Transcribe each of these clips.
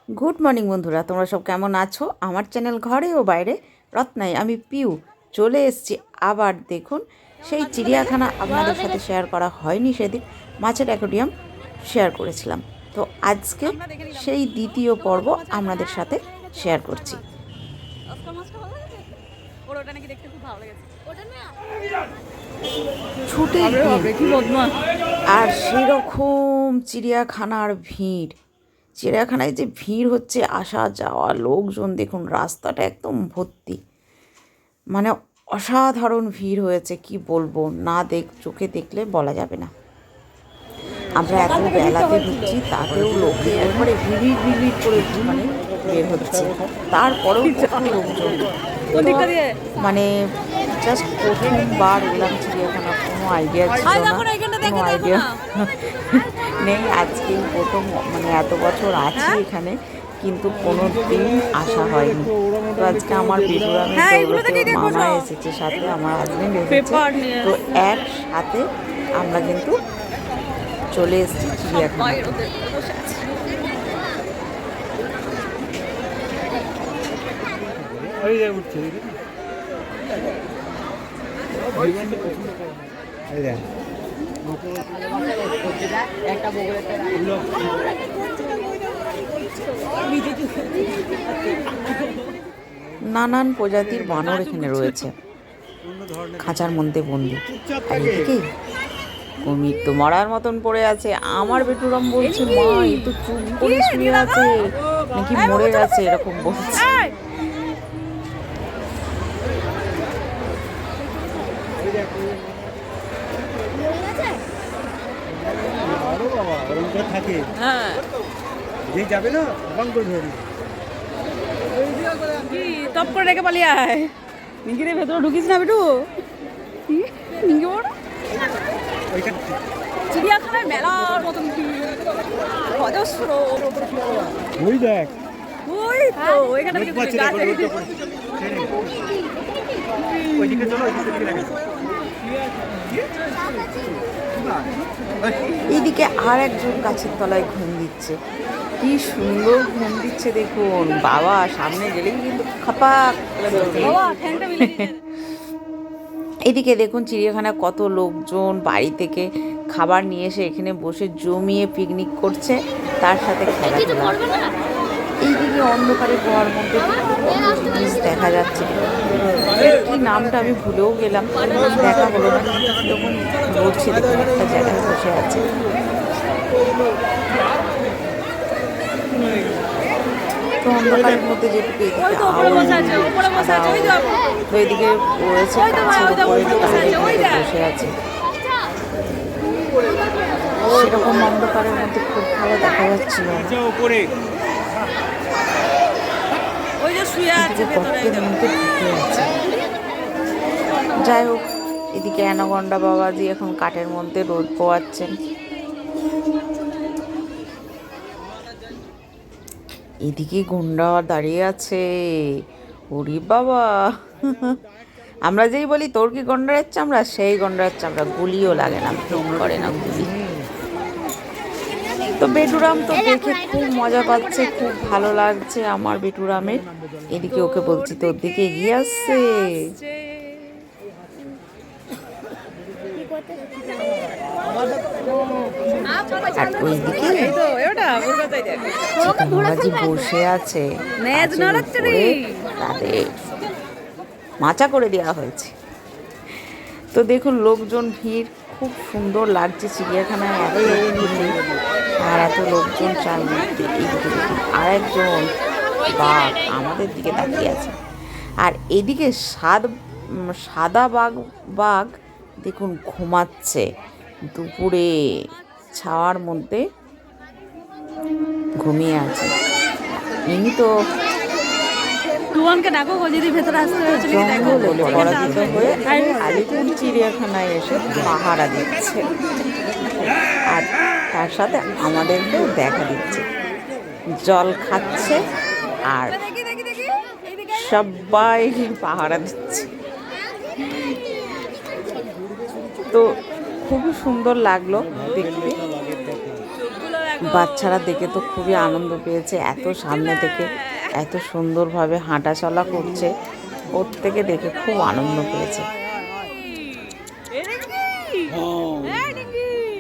Good morning বন্ধুরা, তোমরা সব কেমন আছো? আমার চ্যানেল ঘরে ও বাইরে রত্নাই, আমি পিউ চলে এসেছি আবার। দেখুন, সেই চিড়িয়াখানা আপনাদের সাথে শেয়ার করা হয়নি সেদিন, মাছের অ্যাকোয়ারিয়াম শেয়ার করেছিলাম। তো আজকে সেই দ্বিতীয় পর্ব আপনাদের সাথে শেয়ার করছি। ছুটির দিন আর সেরকম চিড়িয়াখানার ভিড়। চিড়িয়াখানায় যে ভিড় হচ্ছে, আসা যাওয়া লোকজন, দেখুন রাস্তাটা একদম ভর্তি, মানে অসাধারণ ভিড় হয়েছে। কি বলবো, না চোখে দেখলে বলা যাবে না। আমরা এত বেলাতে ঢুকছি, তাতেও লোকে একবারে ভিড় করে মানে বের হচ্ছে, তারপরেও কত লোকজন। মানে জাস্ট প্রথমবার এলাম চিড়িয়াখানা, কোনো আইডিয়া ছিল না, কোনো আইডিয়া নেই। আজকেই প্রথম, মানে এত বছর আছি এখানে কিন্তু কোনো দিন আসা হয়নি। তো আজকে আমার বেডুরামের মামা এসেছে, সাথে আমার হাজবেন্ড এসেছে, তো একসাথে আমরা কিন্তু চলে এসেছি চিড়িয়াখানায়। নানান প্রজাতির বানর এখানে রয়েছে, খাঁচার মধ্যে বন্দি। আর এদিকে কুমির তো মরার মতন পড়ে আছে। আমার বেটুরাম বলছে, মা এ তো চুপ করে শুয়ে আছে, নাকি মরে গেছে, এরকম বলছে। টপ করে রেখে পালিয়ে আয়, নিকিরে ভেতরে ঢুকিস না বেটু। চিড়িয়াখানায় মেলার মতন অজস্র। ওই দেখ, ওই তো ওইখানে এইদিকে আর একজন গাছের তলায় ঘুম দিচ্ছে, কি সুন্দর ঘুম দিচ্ছে দেখুন। বাবা সামনে গেলেই কিন্তু খাপাক। এদিকে দেখুন চিড়িয়াখানা কত লোকজন বাড়ি থেকে খাবার নিয়ে এসে এখানে বসে জমিয়ে পিকনিক করছে, তার সাথে খেলাধুলা। এইদিকে অন্ধকারে গোয়ার মধ্যে জিনিস দেখা যাচ্ছে, কি নামটা আমি ভুলেও গেলাম, দেখা হলো না। যখন বলছি দেখুন একটা জায়গায় বসে আছে, তো অন্ধকারের মধ্যে যেটুকু তো এদিকে রয়েছে বসে আছে, সেরকম অন্ধকারের মধ্যে খুব ভালো দেখা যাচ্ছিল না। যাই হোক, এদিকে অ্যানাকন্ডা বাবাজি এখন কাঠের মধ্যে রোদ পোয়াচ্ছেন। এদিকে গুন্ডা দাঁড়িয়ে আছে, ওরে বাবা। আমরা যেই বলি তোর কি গন্ডারের চামড়া, সেই গন্ডারের চামড়া, গুলিও লাগে না, ফোন করে না গুলি। তো বেটুরাম তো দেখে খুব মজা পাচ্ছে, খুব ভালো লাগছে আমার বেটুরামের। এদিকে ওকে বলছি তোর দিকে এগিয়ে আসছে। আর ওইদিকে চিকনবাজি বসে আছে, তাদের মাচা করে দেওয়া হয়েছে। তো দেখুন লোকজন ভিড়, খুব সুন্দর লাগছে চিড়িয়াখানায়, এত ভিড় আর এত লোকজন চারিদিকে। এইদিকে দেখুন আর একজন বাঘ আমাদের দিকে তাকিয়ে আছে, আর এদিকে সাদা বাঘ দেখুন ঘুমাচ্ছে, দুপুরে ছাওয়ার মধ্যে ঘুমিয়ে আছে। ইনি তো জঙ্গলে পরাজিত হয়ে আলিপুর চিড়িয়াখানায় এসে পাহারা দিচ্ছে, আর তার সাথে আমাদেরকেও দেখা দিচ্ছে, জল খাচ্ছে আর সবাই পাহারা দিচ্ছে। তো খুবই সুন্দর লাগলো দেখতে। বাচ্চারা দেখে তো খুবই আনন্দ পেয়েছে, এত সামনে থেকে এত সুন্দরভাবে হাঁটা চলা করছে, প্রত্যেকে দেখে খুব আনন্দ পেয়েছে।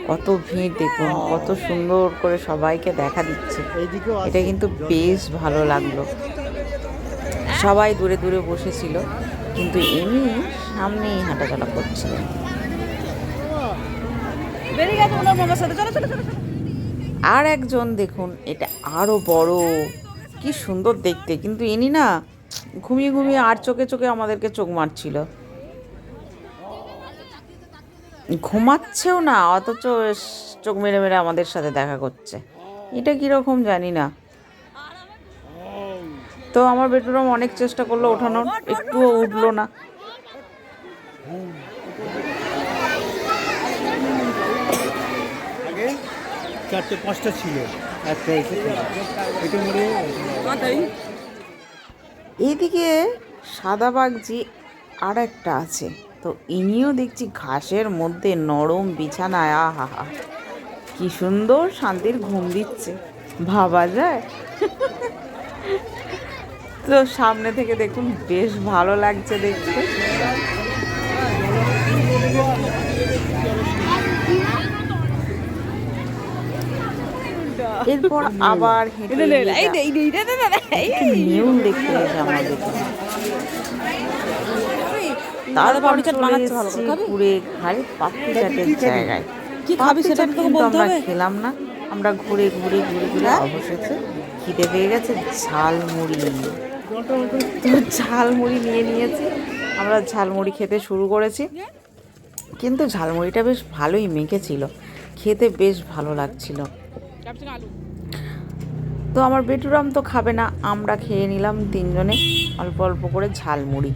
কত ভিড় দেখুন, কত সুন্দর করে সবাইকে দেখা দিচ্ছে, এটা কিন্তু বেশ ভালো লাগলো। সবাই দূরে দূরে বসেছিল, কিন্তু এমনি সামনেই হাঁটাচলা করছিলেন। আর একজন দেখুন, এটা আরো বড়, কি সুন্দর দেখতে, কিন্তু ইনি না ঘুমিয়ে ঘুমিয়ে আর চোখে চোখে আমাদেরকে চোখ মারছিল, ঘুমাচ্ছেও না অথচ চোখ মেরে মেরে আমাদের সাথে দেখা করছে। এটা কিরকম জানি না। তো আমার বেটুরাম অনেক চেষ্টা করলো ওঠানোর, একটুও উঠলো না। আগে 4-5টা ছিল, একটা এসে এটা মরে। এইদিকে সাদা বাগজি আর একটা আছে, তো ইনিও দেখছি ঘাসের মধ্যে নরম বিছানায়, আহা হা, কি সুন্দর শান্তির ঘুম দিচ্ছে, ভাবা যায়। তো সামনে থেকে দেখুন বেশ ভালো লাগছে দেখতে। এরপর আবার হেঁটে নেউল দেখতে গেছে আমাদের। তারপর চলে এসেছি ঘুরে ঘাড়ে পাপড়ি চাটের জায়গায়। কি খাবি সেটা তো কিন্তু বলতে আমরা হবে। খেলাম না, আমরা ঘুরে ঘুরে ঘুরে ঘুরে অবশেষে খিদে পেয়ে গেছে ঝালমুড়ি। তো ঝালমুড়ি নিয়ে নিয়েছি, আমরা ঝালমুড়ি খেতে শুরু করেছি, কিন্তু ঝালমুড়িটা বেশ ভালোই মেখেছিল, খেতে বেশ ভালো লাগছিল। তো আমার বেটুরাম তো খাবে না, আমরা খেয়ে নিলাম তিনজনে অল্প অল্প করে ঝালমুড়ি।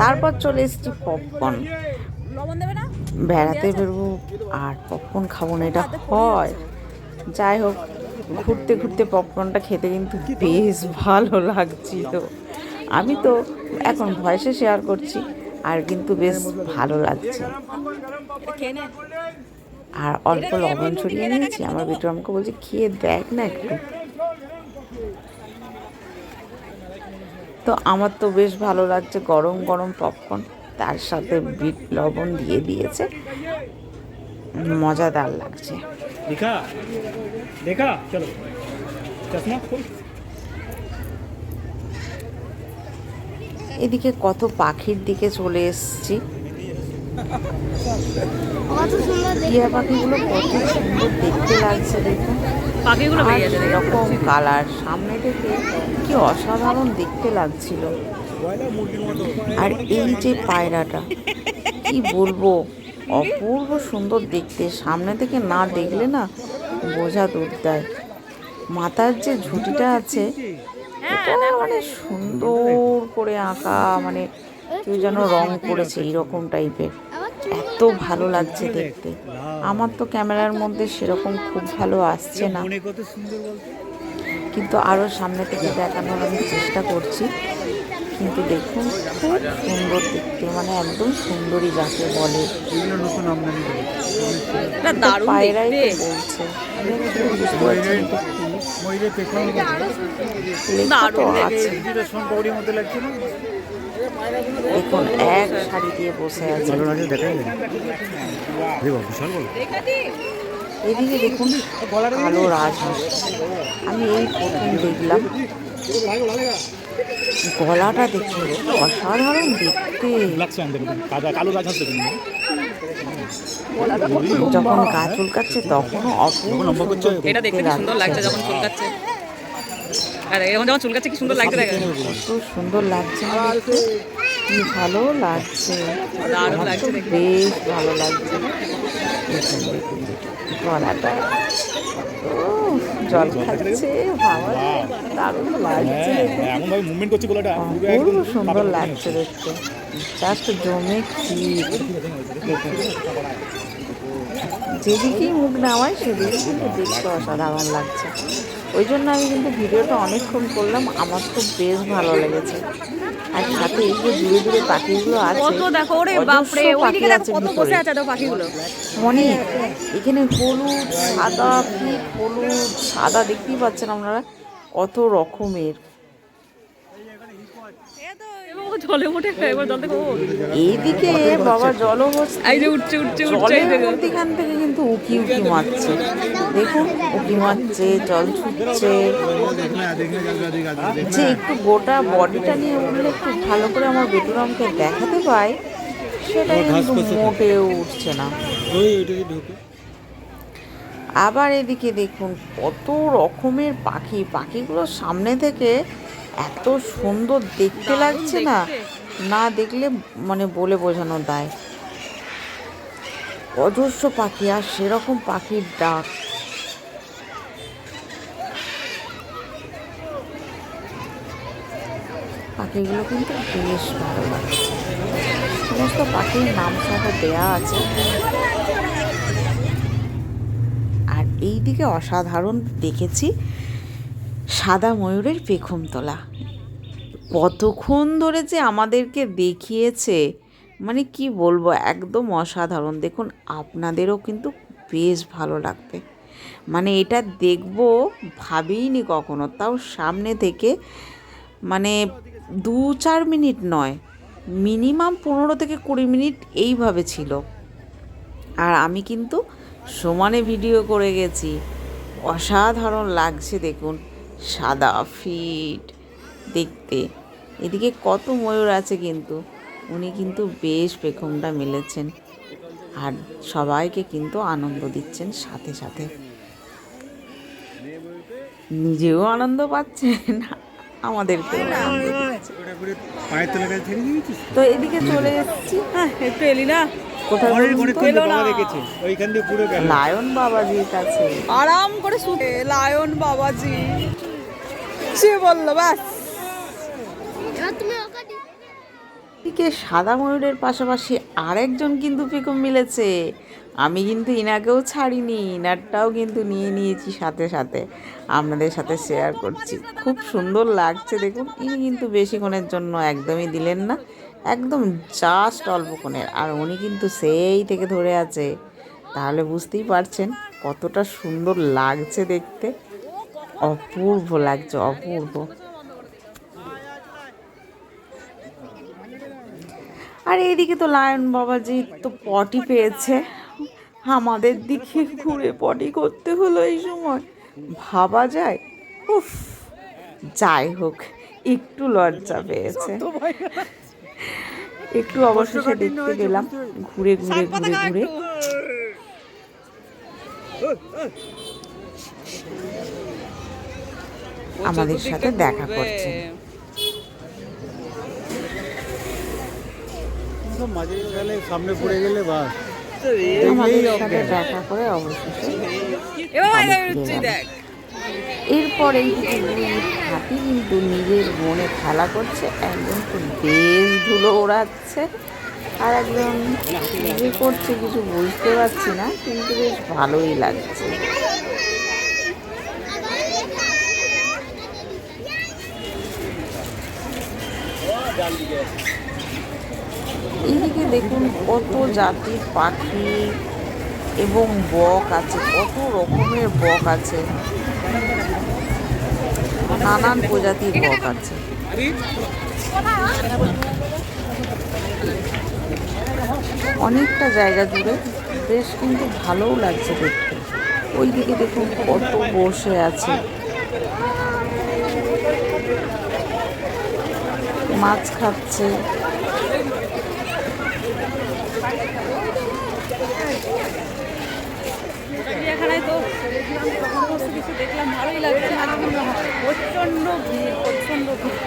তারপর চলে এসেছি পপকর্ন, বেড়াতে বেরোবো আর পপকর্ন খাবো না, এটা হয়? যাই হোক, ঘুরতে ঘুরতে পপকর্নটা খেতে কিন্তু বেশ ভালো লাগছিল। আমি তো এখন ভয়েসে শেয়ার করছি, আর কিন্তু বেশ ভালো লাগছে। আর অল্প লবণ ছড়িয়ে নিয়েছি, আমার বেটু আমাকে বলছে খেয়ে দেখ না একটু। তো আমার তো বেশ ভালো লাগছে, গরম গরম পপকর্ন, তার সাথে বিট লবণ দিয়ে দিয়েছে, মজাদার লাগছে। দেখা দেখা চলো চশমা খোল। এদিকে কত পাখির দিকে চলে এসেছি, টিয়া পাখিগুলো কত সুন্দর দেখতে লাগছে দেখুন, পাখিগুলো আর এরকম কালার, সামনে থেকে কি অসাধারণ দেখতে লাগছিল। আর এই যে পায়রাটা, কি বলবো, অপূর্ব সুন্দর দেখতে, সামনে থেকে না দেখলে না বোঝা দূর দেয়। মাথার যে ঝুঁটিটা আছে, এটা মানে সুন্দর করে আঁকা, মানে কেউ যেন রং করেছে এইরকম টাইপের, এত ভালো লাগছে দেখতে। আমার তো ক্যামেরার মধ্যে সেরকম খুব ভালো আসছে না, মনে কত সুন্দর বলতো। কিন্তু আরও সামনে থেকে দেখানোর আমি চেষ্টা করছি। কিন্তু দেখুন খুব সুন্দর দেখতে, মানে একদম সুন্দরী যাকে বলে, এগুলো নতুন আমদানি এটা দারুণ পায়রাই দেখতে। তো বলছে, আমি actually বুঝতে পারছি না এটা কি। ময়ূরের পেছন লেখা তো দারুণ আছে, যেটা শঙ্করের মধ্যে লাগছে না। দেখুন এক শাড়ি দিয়ে বসে আছে। ভালো লাগে দেখাই যায় বিশাল বড়। এদিকে দেখুন কালো রাজহাঁস, আমি এই প্রথম দেখলাম, গলাটা দেখে অসাধারণ দেখতে। লাগছে আমাদের কালো রাজহাঁস দেখুন। যখন গা চুলকাচ্ছে তখনও অপূর্ব সুন্দর এটা দেখতে কি সুন্দর লাগছে যখন চুলকাচ্ছে, আর এখন যখন চুলকাচ্ছে কি সুন্দর লাগছে দেখেন। কত সুন্দর লাগছে না দেখতে, কি ভালো লাগছে, দারুণ আমার লাগছে তো দেখতে। বেশ ভালো লাগছে। দেখুন দেখুন দেখুন গলাটা, ও জল খাচ্ছে, ভাবা যায়, দারুণ লাগছে দেখুন, এমন ভাবে মুভমেন্ট করছে গলাটা অপূর্ব সুন্দর লাগছে দেখতে, জাস্ট জমে ক্ষীর। দেখুন যেদিকেই মুখ নামাই সেদিকেই কিন্তু দেখতে অসাধারণ লাগছে। ওই জন্য আমি কিন্তু ভিডিওটা অনেকক্ষণ করলাম, আমার তো বেশ ভালো লেগেছে। আর সাথে এই যে দূরে দূরে পাখিগুলো আছে, কত দেখো, ওরে অজস্র বাপরে, পাখি ওইদিকে দেখো আছে কত ভিতরে, বসে আছে দেখো পাখিগুলো। অনেক। এখানে হলুদ সাদা, পিঠ হলুদ সাদা, দেখতেই পাচ্ছেন আপনারা কত রকমের। জলে উঠে এবার জল থেকে এইদিকে বাবা জলহস্তি এই যে উঠছে উঠছে উঠছে, এই জলের দেখো। মধ্যেখান থেকে কিন্তু উকি উকি মারছে, দেখুন উকি মারছে, জল ছুটছে। যে একটু গোটা বডিটা নিয়ে উঠলে একটু ভালো করে আমার বেটুরামকে দেখাতে পাই, সেটা কিন্তু মোটেও উঠছে না। আবার এদিকে দেখুন কত রকমের পাখি, পাখিগুলোর সামনে থেকে এত সুন্দর দেখতে লাগছে না, না দেখলে মানে বলে বোঝানো দায়। অজস্র পাখি, আর সেরকম পাখির ডাক। পাখিগুলো কিন্তু বেশ ভালো লাগছে, সমস্ত পাখির নাম সহ দেয়া আছে। আর এই দিকে অসাধারণ দেখেছি সাদা ময়ূরের পেখম তোলা। কতক্ষণ ধরে যে আমাদেরকে দেখিয়েছে, মানে কি বলবো, একদম অসাধারণ। দেখুন আপনাদেরও কিন্তু বেশ ভালো লাগবে, মানে এটা দেখবো ভাবিনি কখনো, তাও সামনে থেকে। মানে 2-4 মিনিট নয়, মিনিমাম 15 থেকে 20 মিনিট এইভাবে ছিল। আর আমি কিন্তু সমানে ভিডিও করে গেছি। অসাধারণ লাগছে দেখুন, সাদা ফিট দেখতে। এদিকে কত ময়ূর আছে, কিন্তু উনি কিন্তু বেশ পেখমটা মেলেছেন, আর সবাইকে কিন্তু আনন্দ দিচ্ছেন সাথে সাথে। নিজেও আনন্দ পাচ্ছেন, আমাদেরকেও আনন্দ দিচ্ছেন। তো এদিকে চলে এসেছি, হ্যাঁ একটু এলি না, কোথায় লায়ন বাবাজির কাছে। আরাম করে শুতে লায়ন বাবাজি সে বললো ব্যাস। এদিকে সাদা ময়ূরের পাশাপাশি আরেকজন কিন্তু পেখম মিলেছে। আমি কিন্তু ইনাকেও ছাড়িনি, ইনারটাও কিন্তু নিয়ে নিয়েছি সাথে সাথে, আপনাদের সাথে শেয়ার করছি। খুব সুন্দর লাগছে দেখুন। ইনি কিন্তু বেশিক্ষণের জন্য একদমই দিলেন না, একদম জাস্ট অল্পক্ষণের, আর উনি কিন্তু সেই থেকে ধরে আছে। তাহলে বুঝতেই পারছেন কতটা সুন্দর লাগছে দেখতে, অপূর্ব লাগছে, অপূর্ব। আর এইদিকে তো লায়ন বাবাজি তো পটি পেয়েছে, আমাদের দিকে ঘুরে পটি করতে হলো এই সময়, ভাবা যায়। উফ, যাই হোক, একটু লজ্জা পেয়েছে, একটু অবশেষে দেখতে পেলাম ঘুরে ঘুরে ঘুরে ঘুরে। আমাদের সাথে দেখা করছে। সামনে পড়ে গেলে বাস আমাদের সাথে দেখা করে অবশেষে এরপরে হাতি কিন্তু নিজের বনে খেলা করছে, একজন তো বেশ ধুলো ওড়াচ্ছে, আর একজন নিজে করছে কিছু বুঝতে পারছি না, কিন্তু বেশ ভালোই লাগছে। এইদিকে দেখুন কত জাতির পাখি এবং বক আছে, কত রকমের বক আছে, নানান প্রজাতির বক আছে। অনেকটা জায়গা জুড়ে, বেশ কিন্তু ভালোও লাগছে দেখতে। ওইদিকে দেখুন কত বসে আছে, মাছ খাচ্ছে। চিড়িয়াখানায় তো সমস্ত কিছু দেখলাম, ভালোই লাগছে, প্রচণ্ড ভিড়, প্রচণ্ড ভিড়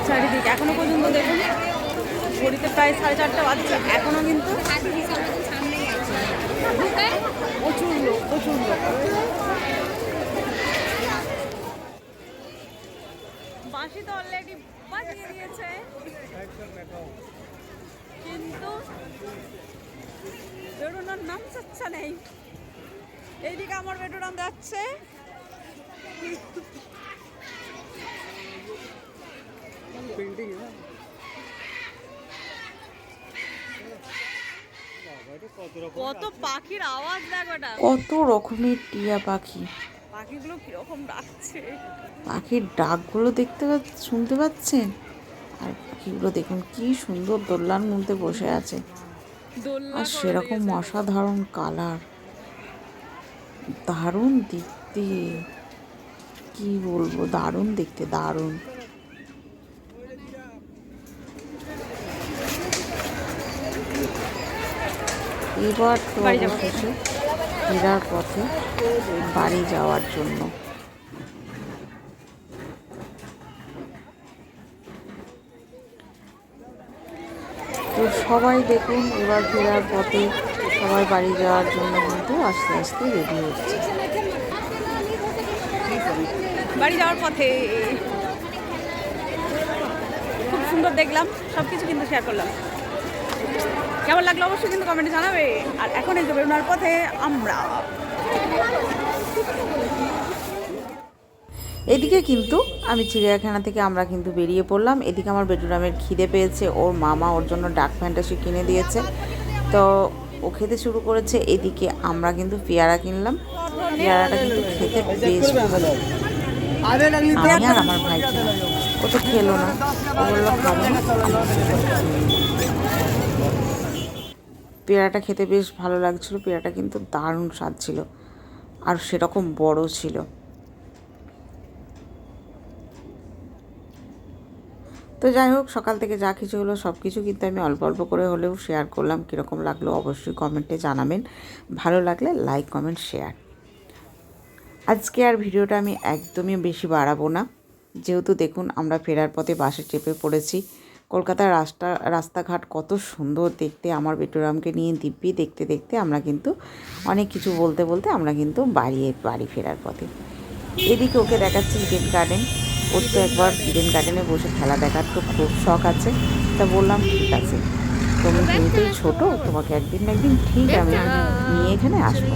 চারিদিকে। এখনো পর্যন্ত দেখুন ঘড়িতে প্রায় 4:30 বাজছে, এখনো কিন্তু প্রচুর লোক, প্রচুর লোক। বাঁশি তো অলরেডি বাজিয়ে দিয়েছে, কিন্তু বেরোনোর নাম চাচ্ছা নেই। এইদিকে আমার বেডরুম যাচ্ছে। পেন্টিং কত পাখির আওয়াজ দেখ ওটা। কত রকমের টিয়া পাখি, পাখিগুলো কিরকম ডাকছে। পাখির ডাকগুলো শুনতে পাচ্ছেন? আর পাখিগুলো দেখুন কি সুন্দর দোলনার মধ্যে বসে আছে, দোলনা আর করে সেরকম দিয়েছে। অসাধারণ কালার, দারুণ দেখতে, কি বলবো, দারুণ দেখতে, দারুণ। এবার তো বাড়ি যাবো। অবশেষে ফেরার পথে বাড়ি যাওয়ার জন্য। তো সবাই দেখুন এবার ফেরার পথে সবাই বাড়ি যাওয়ার জন্য কিন্তু আস্তে আস্তে রেডি হচ্ছে। বাড়ি যাওয়ার পথে খুব সুন্দর দেখলাম, সব কিছু কিন্তু শেয়ার করলাম। কেমন লাগলো অবশ্যই কিন্তু কমেন্টে জানাবে। আর এখন এই যে বেরোনোর পথে আমরা। এদিকে কিন্তু আমি চিড়িয়াখানা থেকে আমরা কিন্তু বেরিয়ে পড়লাম। এদিকে আমার বেডরুমের খিদে পেয়েছে, ওর মামা ওর জন্য ডাক ফ্যান্টাসি কিনে দিয়েছে, তো ও খেতে শুরু করেছে। এদিকে আমরা কিন্তু পেয়ারা কিনলাম, পেয়ারাটা কিন্তু খেতে বেশ ভালো। আমি আর আমার ভাই খেলাম, ও তো খেলো না, ও বললো খাবো না। পেয়ারাটা খেতে বেশ ভালো লাগছিলো, পেয়ারাটা কিন্তু দারুণ স্বাদ ছিল আর সেরকম বড় ছিল। তো যাই হোক, সকাল থেকে যা কিছু হলো সব কিছু কিন্তু আমি অল্প অল্প করে হলেও শেয়ার করলাম। কীরকম লাগলো অবশ্যই কমেন্টে জানাবেন, ভালো লাগলে লাইক কমেন্ট শেয়ার। আজকে আর ভিডিওটা আমি একদমই বেশি বাড়াবো না, যেহেতু দেখুন আমরা ফেরার পথে বাসে চেপে পড়েছি। কলকাতার রাস্তাঘাট কত সুন্দর দেখতে, আমার বেটুরামকে নিয়ে দিব্যি দেখতে দেখতে আমরা কিন্তু অনেক কিছু বলতে বলতে আমরা কিন্তু বাড়ি ফেরার পথে। এদিকে ওকে দেখাচ্ছি ইডেন গার্ডেন, ওর তো একবার ইডেন গার্ডেনে বসে খেলা দেখার তো খুব শখ আছে। তা বললাম ঠিক আছে, তুমি তো ছোটো, তোমাকে একদিন না একদিন ঠিক আমি নিয়ে এখানে আসবো।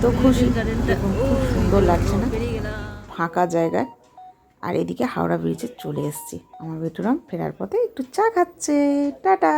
তো খুশি, দেখুন খুব সুন্দর লাগছে না ফাঁকা জায়গায়। আর এদিকে হাওড়া ব্রিজে চলে এসেছি, আমার বেটুরাম ফেরার পথে একটু চা খাচ্ছে। টাটা।